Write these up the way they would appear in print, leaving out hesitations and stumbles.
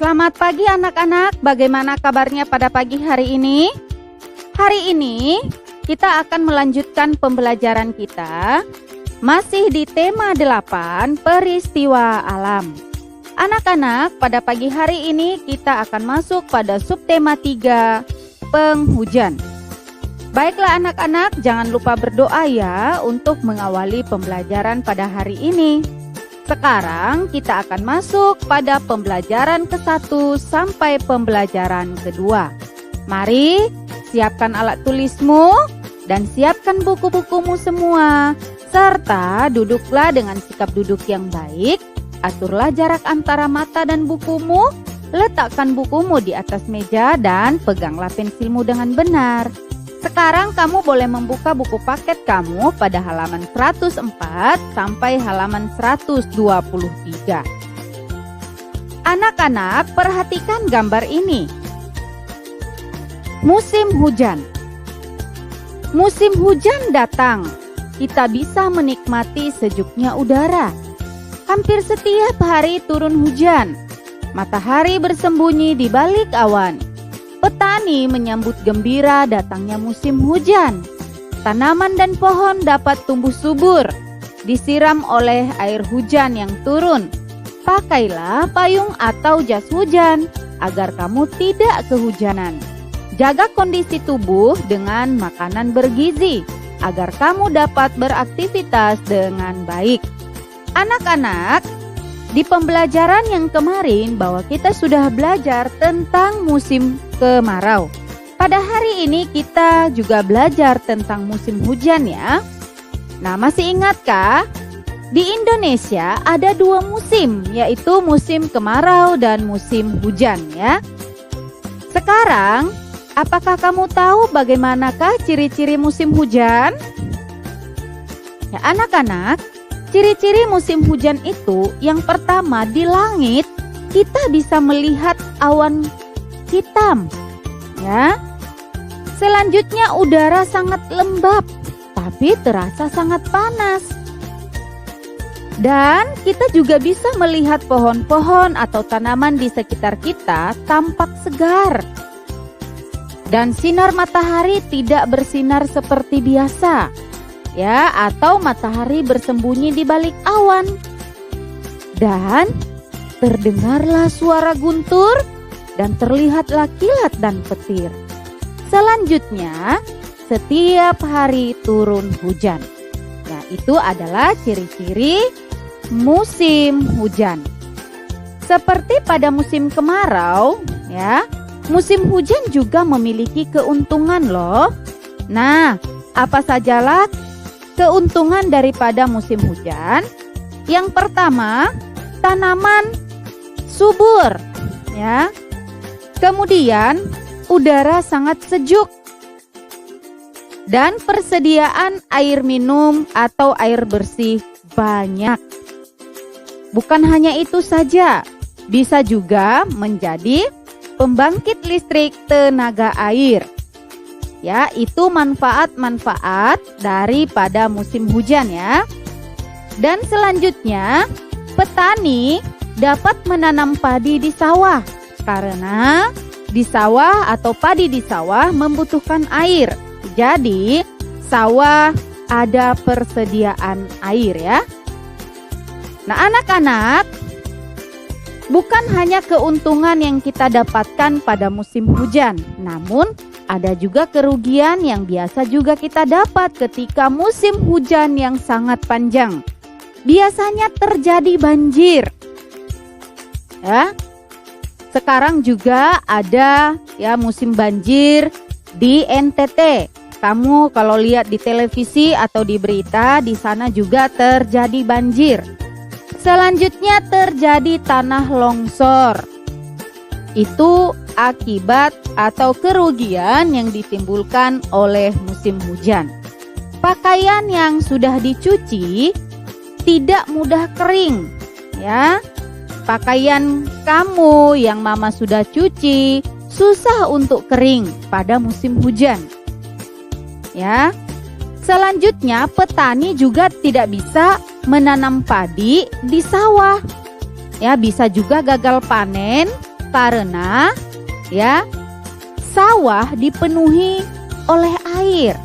Selamat pagi anak-anak, bagaimana kabarnya pada pagi hari ini? Hari ini kita akan melanjutkan pembelajaran kita masih di tema 8 peristiwa alam. Anak-anak, pada pagi hari ini kita akan masuk pada subtema 3, penghujan. Baiklah anak-anak, jangan lupa berdoa ya untuk mengawali pembelajaran pada hari ini. Sekarang kita akan masuk pada pembelajaran ke-1 sampai pembelajaran ke-2. Mari siapkan alat tulismu dan siapkan buku-bukumu semua. Serta duduklah dengan sikap duduk yang baik. Aturlah jarak antara mata dan bukumu. Letakkan bukumu di atas meja dan peganglah pensilmu dengan benar. Sekarang kamu boleh membuka buku paket kamu pada halaman 104 sampai halaman 123. Anak-anak, perhatikan gambar ini. Musim hujan. Musim hujan datang. Kita bisa menikmati sejuknya udara. Hampir setiap hari turun hujan. Matahari bersembunyi di balik awan. Petani menyambut gembira datangnya musim hujan. Tanaman dan pohon dapat tumbuh subur, disiram oleh air hujan yang turun. Pakailah payung atau jas hujan agar kamu tidak kehujanan. Jaga kondisi tubuh dengan makanan bergizi agar kamu dapat beraktivitas dengan baik. Anak-anak, di pembelajaran yang kemarin bahwa kita sudah belajar tentang musim kemarau. Pada hari ini kita juga belajar tentang musim hujan ya. Nah, masih ingatkah? Di Indonesia ada 2 musim, yaitu musim kemarau dan musim hujan ya. Sekarang, apakah kamu tahu bagaimanakah ciri-ciri musim hujan? Ya, anak-anak, ciri-ciri musim hujan itu yang pertama di langit kita bisa melihat awan hitam ya. Selanjutnya udara sangat lembab tapi terasa sangat panas. Dan kita juga bisa melihat pohon-pohon atau tanaman di sekitar kita tampak segar. Dan sinar matahari tidak bersinar seperti biasa. Ya, atau matahari bersembunyi di balik awan. Dan terdengarlah suara guntur dan terlihatlah kilat dan petir. Selanjutnya, setiap hari turun hujan. Nah, itu adalah ciri-ciri musim hujan. Seperti pada musim kemarau, ya, musim hujan juga memiliki keuntungan loh. Nah, apa sajalah keuntungan daripada musim hujan? Yang pertama, tanaman subur ya. Kemudian udara sangat sejuk. Dan persediaan air minum atau air bersih banyak. Bukan hanya itu saja, bisa juga menjadi pembangkit listrik tenaga air. Ya, itu manfaat-manfaat daripada musim hujan ya. Dan selanjutnya, petani dapat menanam padi di sawah karena di sawah atau padi di sawah membutuhkan air. Jadi, sawah ada persediaan air ya. Nah, anak-anak, bukan hanya keuntungan yang kita dapatkan pada musim hujan, namun ada juga kerugian yang biasa juga kita dapat ketika musim hujan yang sangat panjang. Biasanya terjadi banjir. Ya. Sekarang juga ada ya musim banjir di NTT. Kamu kalau lihat di televisi atau di berita, di sana juga terjadi banjir. Selanjutnya terjadi tanah longsor. Itu akibat atau kerugian yang ditimbulkan oleh musim hujan. Pakaian yang sudah dicuci tidak mudah kering ya. Pakaian kamu yang mama sudah cuci susah untuk kering pada musim hujan ya. Selanjutnya petani juga tidak bisa menanam padi di sawah ya, bisa juga gagal panen Karena ya, sawah dipenuhi oleh air.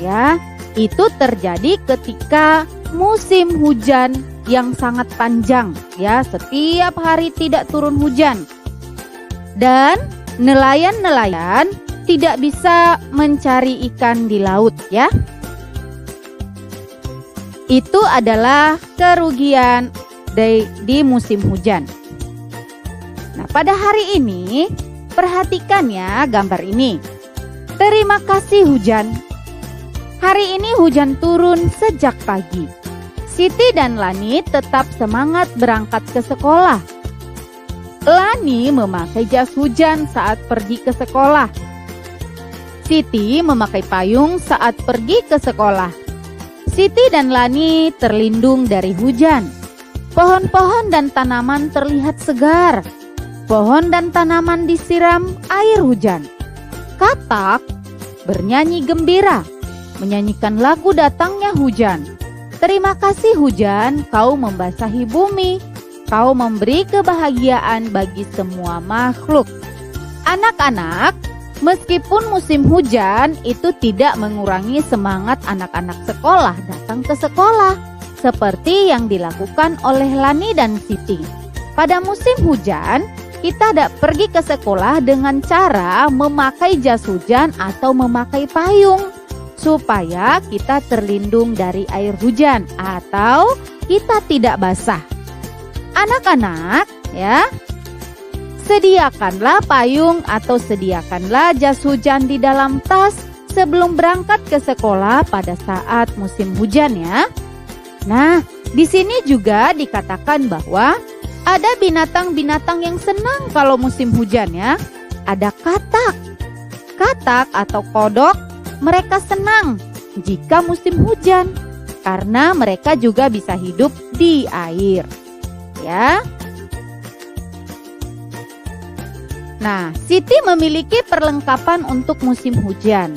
Ya, itu terjadi ketika musim hujan yang sangat panjang, ya, setiap hari tidak turun hujan. Dan nelayan-nelayan tidak bisa mencari ikan di laut, ya. Itu adalah kerugian di musim hujan. Nah, pada hari ini perhatikan ya gambar ini. Terima kasih hujan. Hari ini hujan turun sejak pagi. Siti dan Lani tetap semangat berangkat ke sekolah. Lani memakai jas hujan saat pergi ke sekolah. Siti memakai payung saat pergi ke sekolah. Siti dan Lani terlindung dari hujan. Pohon-pohon dan tanaman terlihat segar. Pohon dan tanaman disiram air hujan. Katak bernyanyi gembira, menyanyikan lagu datangnya hujan. Terima kasih hujan, kau membasahi bumi. Kau memberi kebahagiaan bagi semua makhluk. Anak-anak, meskipun musim hujan itu tidak mengurangi semangat anak-anak sekolah datang ke sekolah, seperti yang dilakukan oleh Lani dan Siti. Pada musim hujan, kita pergi ke sekolah dengan cara memakai jas hujan atau memakai payung, supaya kita terlindung dari air hujan atau kita tidak basah. Anak-anak, ya, sediakanlah payung atau sediakanlah jas hujan di dalam tas sebelum berangkat ke sekolah pada saat musim hujan, ya. Nah, di sini juga dikatakan bahwa ada binatang-binatang yang senang kalau musim hujan, ya. Ada katak. Katak atau kodok, mereka senang jika musim hujan karena mereka juga bisa hidup di air, ya. Nah, Siti memiliki perlengkapan untuk musim hujan.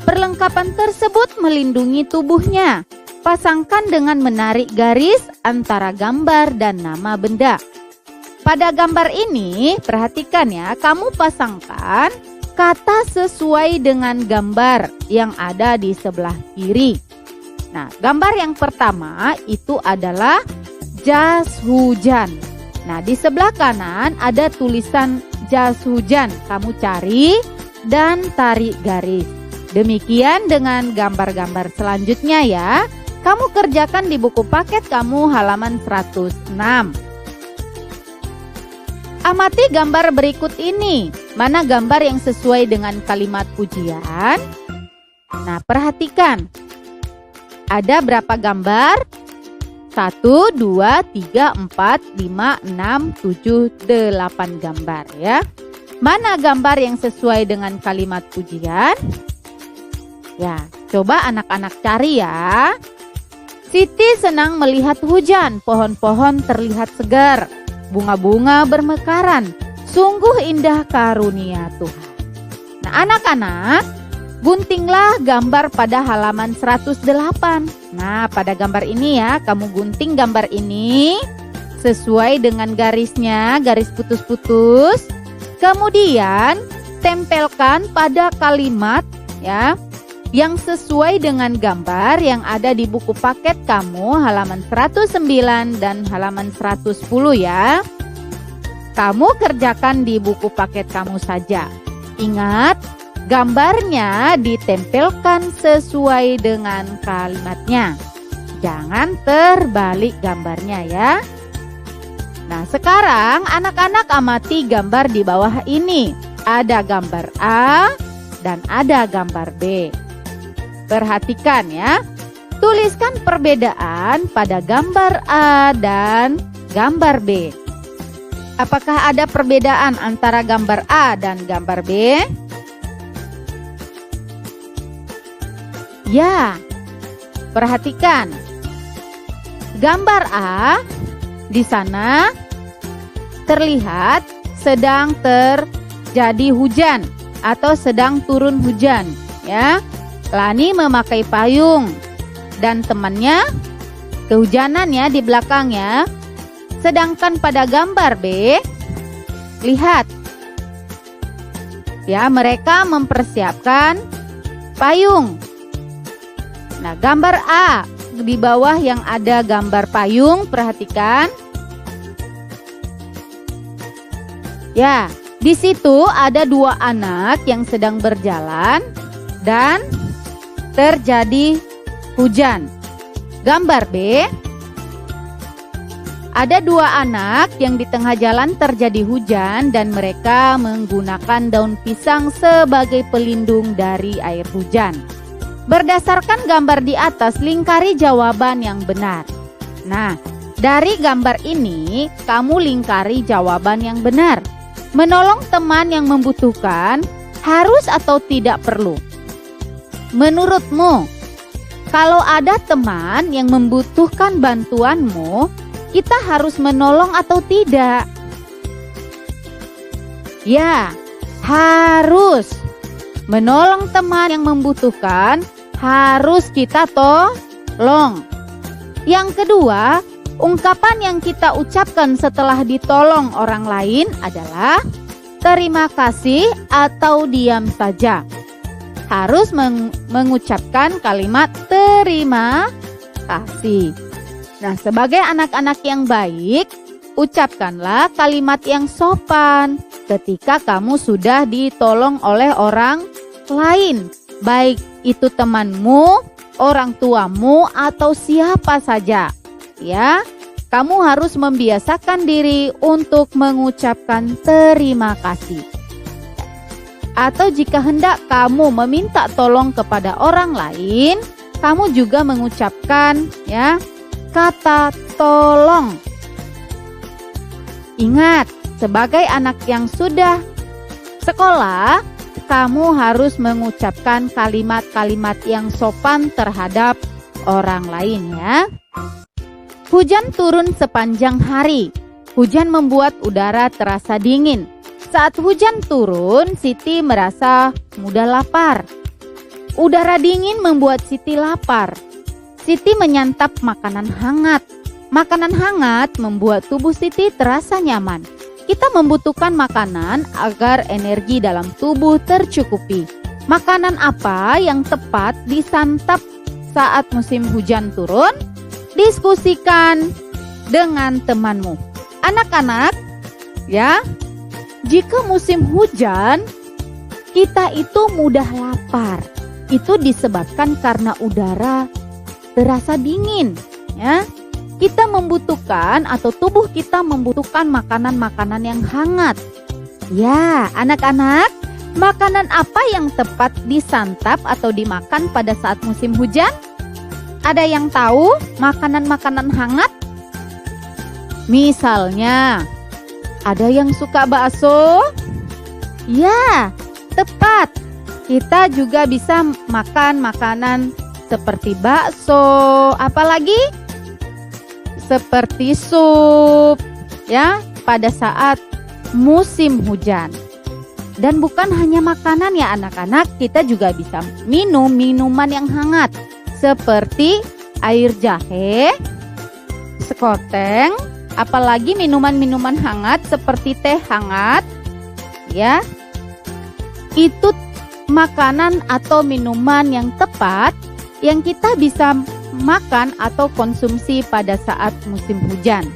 Perlengkapan tersebut melindungi tubuhnya. Pasangkan dengan menarik garis antara gambar dan nama benda. Pada gambar ini, perhatikan ya, kamu pasangkan kata sesuai dengan gambar yang ada di sebelah kiri. Nah, gambar yang pertama itu adalah jas hujan. Nah, di sebelah kanan ada tulisan jas hujan. Kamu cari dan tarik garis. Demikian dengan gambar-gambar selanjutnya ya. Kamu kerjakan di buku paket kamu halaman 106. Amati gambar berikut ini. Mana gambar yang sesuai dengan kalimat pujian? Nah, perhatikan. Ada berapa gambar? 1, 2, 3, 4, 5, 6, 7, 8 gambar ya. Mana gambar yang sesuai dengan kalimat pujian? Ya, coba anak-anak cari ya. Siti senang melihat hujan, pohon-pohon terlihat segar, bunga-bunga bermekaran. Sungguh indah karunia Tuhan. Nah, anak-anak, guntinglah gambar pada halaman 108. Nah, pada gambar ini ya, kamu gunting gambar ini sesuai dengan garisnya, garis putus-putus. Kemudian, tempelkan pada kalimat ya, yang sesuai dengan gambar yang ada di buku paket kamu halaman 109 dan halaman 110 ya. Kamu kerjakan di buku paket kamu saja. Ingat, gambarnya ditempelkan sesuai dengan kalimatnya. Jangan terbalik gambarnya ya. Nah, sekarang anak-anak amati gambar di bawah ini. Ada gambar A dan ada gambar B. Perhatikan ya. Tuliskan perbedaan pada gambar A dan gambar B. Apakah ada perbedaan antara gambar A dan gambar B? Ya. Perhatikan. Gambar A di sana terlihat sedang terjadi hujan atau sedang turun hujan ya. Lani memakai payung dan temannya kehujanan ya di belakangnya. Sedangkan pada gambar B lihat. Ya, mereka mempersiapkan payung. Nah, gambar A di bawah yang ada gambar payung, perhatikan. Ya, di situ ada dua anak yang sedang berjalan dan terjadi hujan. Gambar B, ada dua anak yang di tengah jalan terjadi hujan dan mereka menggunakan daun pisang sebagai pelindung dari air hujan. Berdasarkan gambar di atas, lingkari jawaban yang benar. Nah, dari gambar ini kamu lingkari jawaban yang benar. Menolong teman yang membutuhkan harus atau tidak perlu? Menurutmu, kalau ada teman yang membutuhkan bantuanmu, kita harus menolong atau tidak? Ya, harus. Menolong teman yang membutuhkan harus kita tolong. Yang kedua, ungkapan yang kita ucapkan setelah ditolong orang lain adalah terima kasih atau diam saja. Harus mengucapkan kalimat terima kasih. Nah, sebagai anak-anak yang baik, ucapkanlah kalimat yang sopan ketika kamu sudah ditolong oleh orang lain, baik itu temanmu, orang tuamu, atau siapa saja. Ya, kamu harus membiasakan diri untuk mengucapkan terima kasih. Atau jika hendak kamu meminta tolong kepada orang lain, kamu juga mengucapkan ya kata tolong. Ingat, sebagai anak yang sudah sekolah, kamu harus mengucapkan kalimat-kalimat yang sopan terhadap orang lain ya. Hujan turun sepanjang hari. Hujan membuat udara terasa dingin. Saat hujan turun, Siti merasa mudah lapar. Udara dingin membuat Siti lapar. Siti menyantap makanan hangat. Makanan hangat membuat tubuh Siti terasa nyaman. Kita membutuhkan makanan agar energi dalam tubuh tercukupi. Makanan apa yang tepat disantap saat musim hujan turun? Diskusikan dengan temanmu. Anak-anak, ya, jika musim hujan, kita itu mudah lapar. Itu disebabkan karena udara terasa dingin, ya. Kita membutuhkan atau tubuh kita membutuhkan makanan-makanan yang hangat. Ya, anak-anak, makanan apa yang tepat disantap atau dimakan pada saat musim hujan? Ada yang tahu makanan-makanan hangat? Misalnya, ada yang suka bakso? Ya, tepat. Kita juga bisa makan makanan seperti bakso, apalagi seperti sup, ya, pada saat musim hujan. Dan bukan hanya makanan ya anak-anak, kita juga bisa minum minuman yang hangat seperti air jahe, sekoteng, apalagi minuman-minuman hangat seperti teh hangat, ya. Itu makanan atau minuman yang tepat yang kita bisa makan atau konsumsi pada saat musim hujan.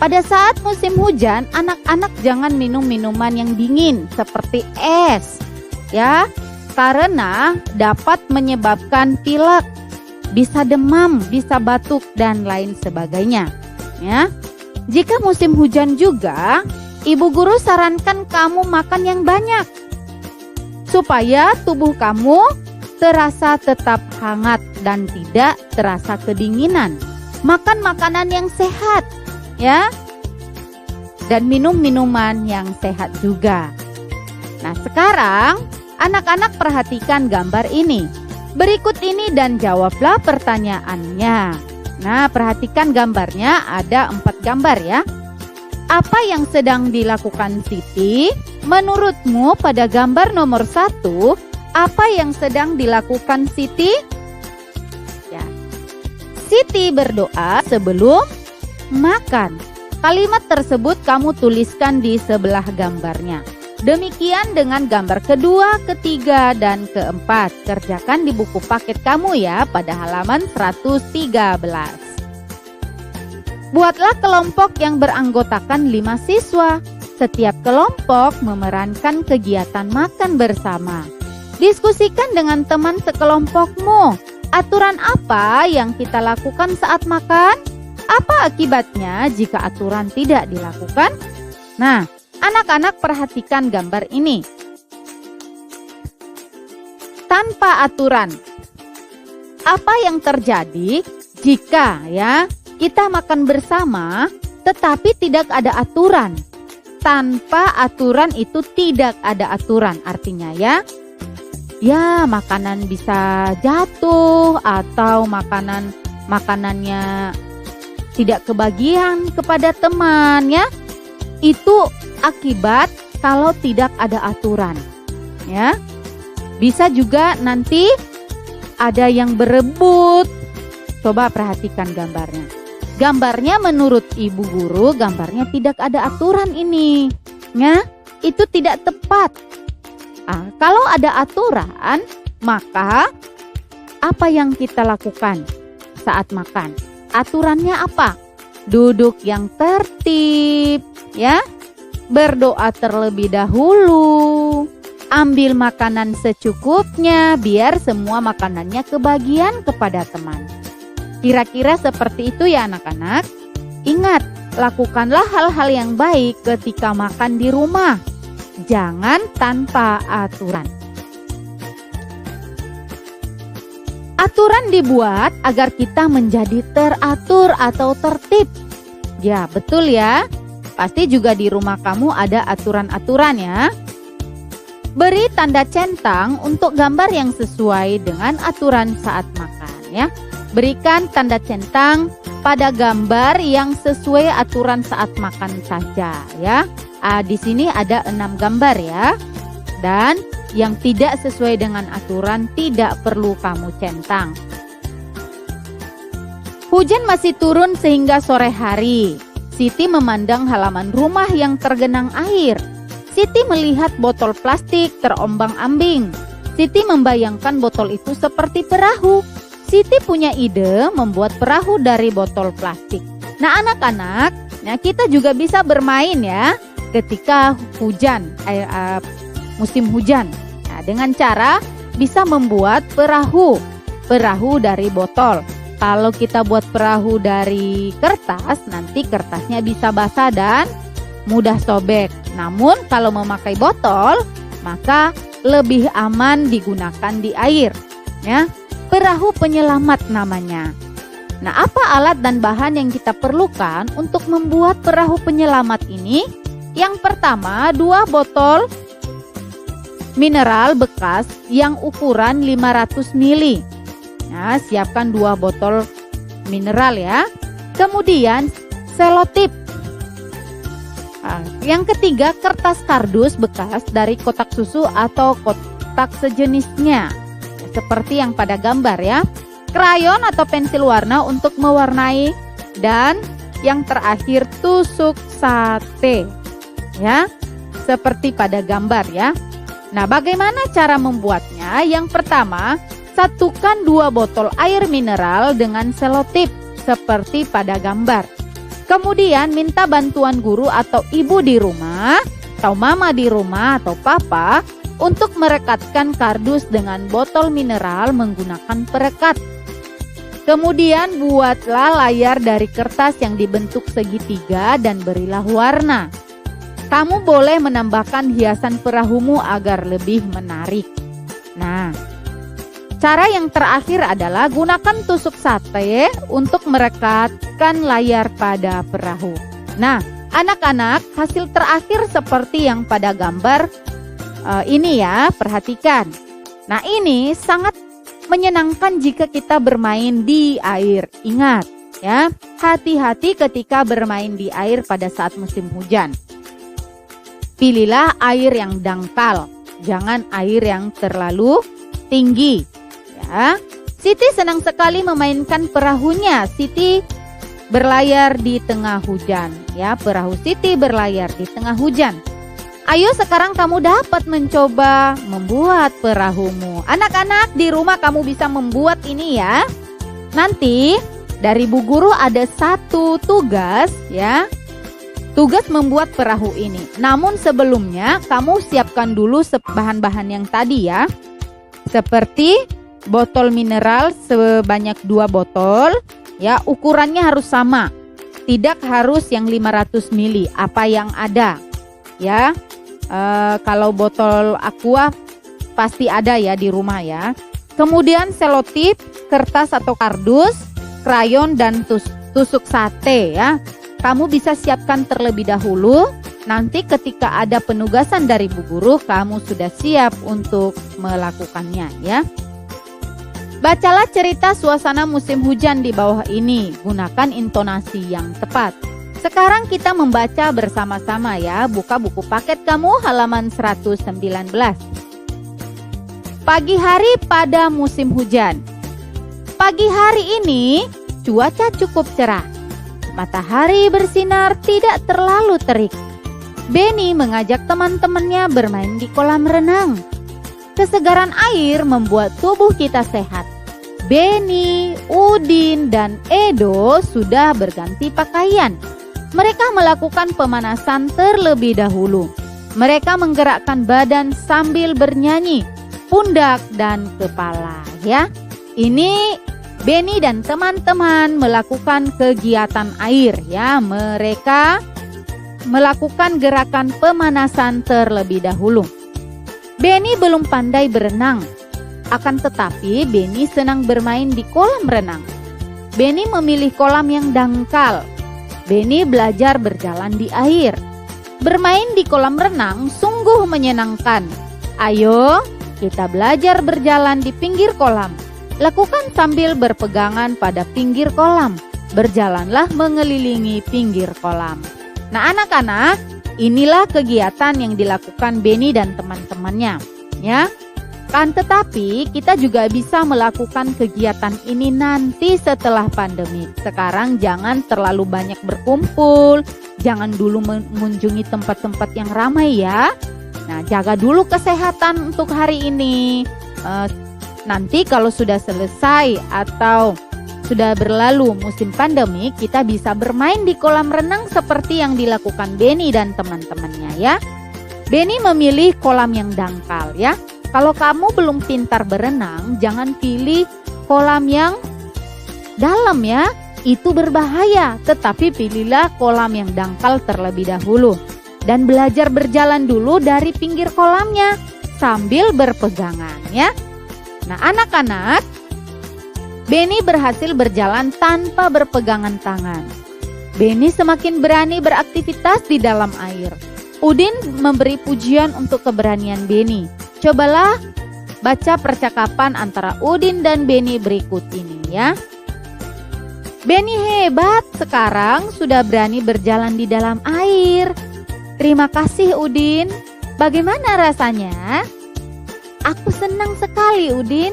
Pada saat musim hujan, anak-anak jangan minum minuman yang dingin seperti es, ya, karena dapat menyebabkan pilek, bisa demam, bisa batuk dan lain sebagainya, ya. Jika musim hujan juga, ibu guru sarankan kamu makan yang banyak supaya tubuh kamu terasa tetap hangat dan tidak terasa kedinginan. Makan makanan yang sehat, ya, dan minum minuman yang sehat juga. Nah, sekarang anak-anak perhatikan gambar ini. Berikut ini dan jawablah pertanyaannya. Nah, perhatikan gambarnya, ada 4 gambar ya. Apa yang sedang dilakukan Siti? Menurutmu pada gambar nomor 1, apa yang sedang dilakukan Siti? Ya. Siti berdoa sebelum makan. Kalimat tersebut kamu tuliskan di sebelah gambarnya. Demikian dengan gambar kedua, ketiga, dan keempat. Kerjakan di buku paket kamu ya pada halaman 113. Buatlah kelompok yang beranggotakan 5 siswa. Setiap kelompok memerankan kegiatan makan bersama. Diskusikan dengan teman sekelompokmu. Aturan apa yang kita lakukan saat makan? Apa akibatnya jika aturan tidak dilakukan? Nah, anak-anak perhatikan gambar ini. Tanpa aturan. Apa yang terjadi jika kita makan bersama tetapi tidak ada aturan? Tanpa aturan itu tidak ada aturan. Artinya makanan bisa jatuh atau makanannya tidak kebagian kepada teman ya. Itu akibat kalau tidak ada aturan ya. Bisa juga nanti ada yang berebut. Coba perhatikan gambarnya. Gambarnya menurut ibu guru, gambarnya tidak ada aturan ini ya. Itu tidak tepat. Kalau ada aturan, maka apa yang kita lakukan saat makan? Aturannya apa? Duduk yang tertib, ya. Berdoa terlebih dahulu. Ambil makanan secukupnya biar semua makanannya kebagian kepada teman. Kira-kira seperti itu ya anak-anak. Ingat, lakukanlah hal-hal yang baik ketika makan di rumah. Jangan tanpa aturan. Aturan dibuat agar kita menjadi teratur atau tertib. Ya, betul ya. Pasti juga di rumah kamu ada aturan-aturan ya. Beri tanda centang untuk gambar yang sesuai dengan aturan saat makan ya. Berikan tanda centang pada gambar yang sesuai aturan saat makan saja ya. Di sini ada 6 gambar ya. Dan yang tidak sesuai dengan aturan tidak perlu kamu centang. Hujan masih turun sehingga sore hari. Siti memandang halaman rumah yang tergenang air. Siti melihat botol plastik terombang-ambing. Siti membayangkan botol itu seperti perahu. Siti punya ide membuat perahu dari botol plastik. Nah anak-anak, kita juga bisa bermain ya ketika hujan, musim hujan. Nah, dengan cara bisa membuat perahu dari botol. Kalau kita buat perahu dari kertas, nanti kertasnya bisa basah dan mudah sobek. Namun kalau memakai botol, maka lebih aman digunakan di air. Ya, perahu penyelamat namanya. Nah, apa alat dan bahan yang kita perlukan untuk membuat perahu penyelamat ini? Yang pertama, 2 botol mineral bekas yang ukuran 500 ml. Nah, siapkan 2 botol mineral ya. Kemudian selotip. Yang ketiga, kertas kardus bekas dari kotak susu atau kotak sejenisnya. Seperti yang pada gambar ya. Krayon atau pensil warna untuk mewarnai. Dan yang terakhir, tusuk sate. Ya, seperti pada gambar ya. Nah, bagaimana cara membuatnya? Yang pertama, satukan 2 botol air mineral dengan selotip seperti pada gambar. Kemudian minta bantuan guru atau ibu di rumah, atau mama di rumah atau papa untuk merekatkan kardus dengan botol mineral menggunakan perekat. Kemudian buatlah layar dari kertas yang dibentuk segitiga dan berilah warna. Kamu boleh menambahkan hiasan perahumu agar lebih menarik. Nah, cara yang terakhir adalah gunakan tusuk sate untuk merekatkan layar pada perahu. Nah, anak-anak, hasil terakhir seperti yang pada gambar ini ya, perhatikan. Nah, ini sangat menyenangkan jika kita bermain di air. Ingat ya, hati-hati ketika bermain di air pada saat musim hujan. Pilihlah air yang dangkal, jangan air yang terlalu tinggi. Ya. Siti senang sekali memainkan perahunya. Siti berlayar di tengah hujan. ya, perahu Siti berlayar di tengah hujan. Ayo sekarang kamu dapat mencoba membuat perahumu. Anak-anak di rumah kamu bisa membuat ini ya. Nanti dari Bu Guru ada satu tugas ya. Tugas membuat perahu ini. Namun sebelumnya kamu siapkan dulu bahan-bahan yang tadi ya. Seperti botol mineral sebanyak 2 botol ya, ukurannya harus sama. Tidak harus yang 500 ml, apa yang ada ya. Kalau botol aqua pasti ada ya di rumah ya. Kemudian selotip, kertas atau kardus, krayon dan tusuk sate ya. Kamu bisa siapkan terlebih dahulu. Nanti ketika ada penugasan dari Bu Guru, kamu sudah siap untuk melakukannya ya. Bacalah cerita suasana musim hujan di bawah ini. Gunakan intonasi yang tepat. Sekarang kita membaca bersama-sama ya. Buka buku paket kamu halaman 119. Pagi hari pada musim hujan. Pagi hari ini cuaca cukup cerah. Matahari bersinar tidak terlalu terik. Benny mengajak teman-temannya bermain di kolam renang. Kesegaran air membuat tubuh kita sehat. Benny, Udin, dan Edo sudah berganti pakaian. Mereka melakukan pemanasan terlebih dahulu. Mereka menggerakkan badan sambil bernyanyi, pundak dan kepala ya. Ini Benny dan teman-teman melakukan kegiatan air ya. Mereka melakukan gerakan pemanasan terlebih dahulu. Benny belum pandai berenang. Akan tetapi Benny senang bermain di kolam renang. Benny memilih kolam yang dangkal. Benny belajar berjalan di air. Bermain di kolam renang sungguh menyenangkan. Ayo, kita belajar berjalan di pinggir kolam. Lakukan sambil berpegangan pada pinggir kolam. Berjalanlah mengelilingi pinggir kolam. Nah, anak-anak, inilah kegiatan yang dilakukan Benny dan teman-temannya, ya. Kan tetapi kita juga bisa melakukan kegiatan ini nanti setelah pandemi. Sekarang jangan terlalu banyak berkumpul, jangan dulu mengunjungi tempat-tempat yang ramai ya. Nah, jaga dulu kesehatan untuk hari ini. Nanti kalau sudah selesai atau sudah berlalu musim pandemi, kita bisa bermain di kolam renang seperti yang dilakukan Benny dan teman-temannya ya. Benny memilih kolam yang dangkal ya. Kalau kamu belum pintar berenang, jangan pilih kolam yang dalam ya. Itu berbahaya, tetapi pilihlah kolam yang dangkal terlebih dahulu. Dan belajar berjalan dulu dari pinggir kolamnya sambil berpegangan ya. Nah, anak-anak, Benny berhasil berjalan tanpa berpegangan tangan. Benny semakin berani beraktivitas di dalam air. Udin memberi pujian untuk keberanian Benny. Cobalah baca percakapan antara Udin dan Benny berikut ini ya. Benny hebat, sekarang sudah berani berjalan di dalam air. Terima kasih Udin. Bagaimana rasanya? Aku senang sekali Udin.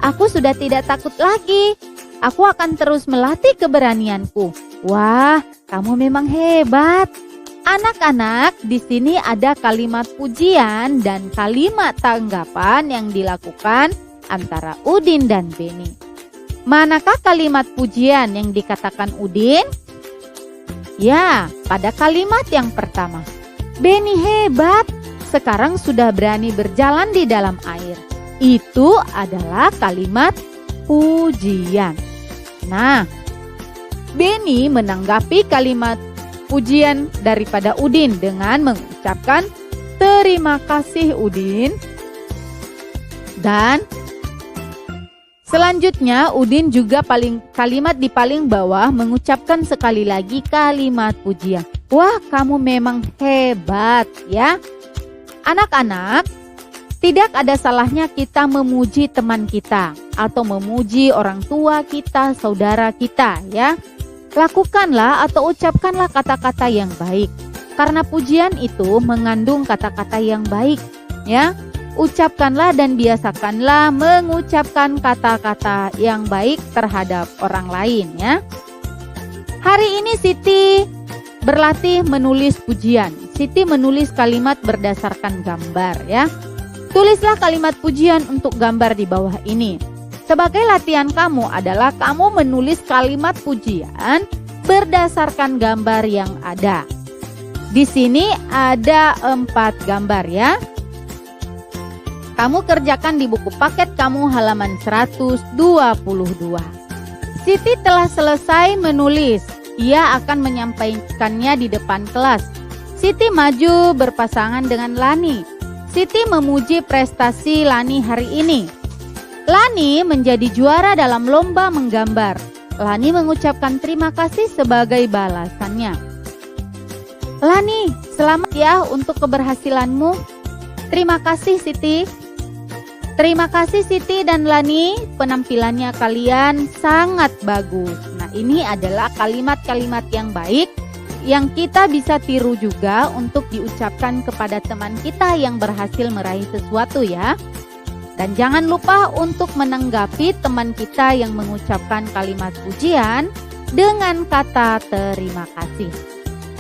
Aku sudah tidak takut lagi. Aku akan terus melatih keberanianku. Wah, kamu memang hebat. Anak-anak, di sini ada kalimat pujian dan kalimat tanggapan yang dilakukan antara Udin dan Benny. Manakah kalimat pujian yang dikatakan Udin? Ya, pada kalimat yang pertama. Benny hebat, sekarang sudah berani berjalan di dalam air. Itu adalah kalimat pujian. Nah, Benny menanggapi kalimat pujian daripada Udin dengan mengucapkan terima kasih Udin. Dan selanjutnya Udin juga kalimat di paling bawah mengucapkan sekali lagi kalimat pujian. Wah, kamu memang hebat ya. Anak-anak, tidak ada salahnya kita memuji teman kita atau memuji orang tua kita, saudara kita ya. Lakukanlah atau ucapkanlah kata-kata yang baik. Karena pujian itu mengandung kata-kata yang baik ya. Ucapkanlah dan biasakanlah mengucapkan kata-kata yang baik terhadap orang lain ya. Hari ini Siti berlatih menulis pujian. Siti menulis kalimat berdasarkan gambar ya. Tulislah kalimat pujian untuk gambar di bawah ini. Sebagai latihan kamu adalah kamu menulis kalimat pujian berdasarkan gambar yang ada. Di sini ada 4 gambar ya. Kamu kerjakan di buku paket kamu halaman 122. Siti telah selesai menulis. Ia akan menyampaikannya di depan kelas. Siti maju berpasangan dengan Lani. Siti memuji prestasi Lani hari ini. Lani menjadi juara dalam lomba menggambar. Lani mengucapkan terima kasih sebagai balasannya. Lani, selamat ya untuk keberhasilanmu. Terima kasih Siti. Terima kasih Siti dan Lani, penampilannya kalian sangat bagus. Nah, ini adalah kalimat-kalimat yang baik yang kita bisa tiru juga untuk diucapkan kepada teman kita yang berhasil meraih sesuatu ya. Dan jangan lupa untuk menanggapi teman kita yang mengucapkan kalimat pujian dengan kata terima kasih.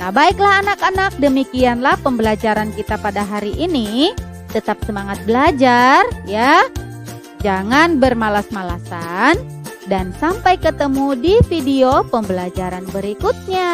Nah, baiklah anak-anak, demikianlah pembelajaran kita pada hari ini. Tetap semangat belajar ya. Jangan bermalas-malasan dan sampai ketemu di video pembelajaran berikutnya.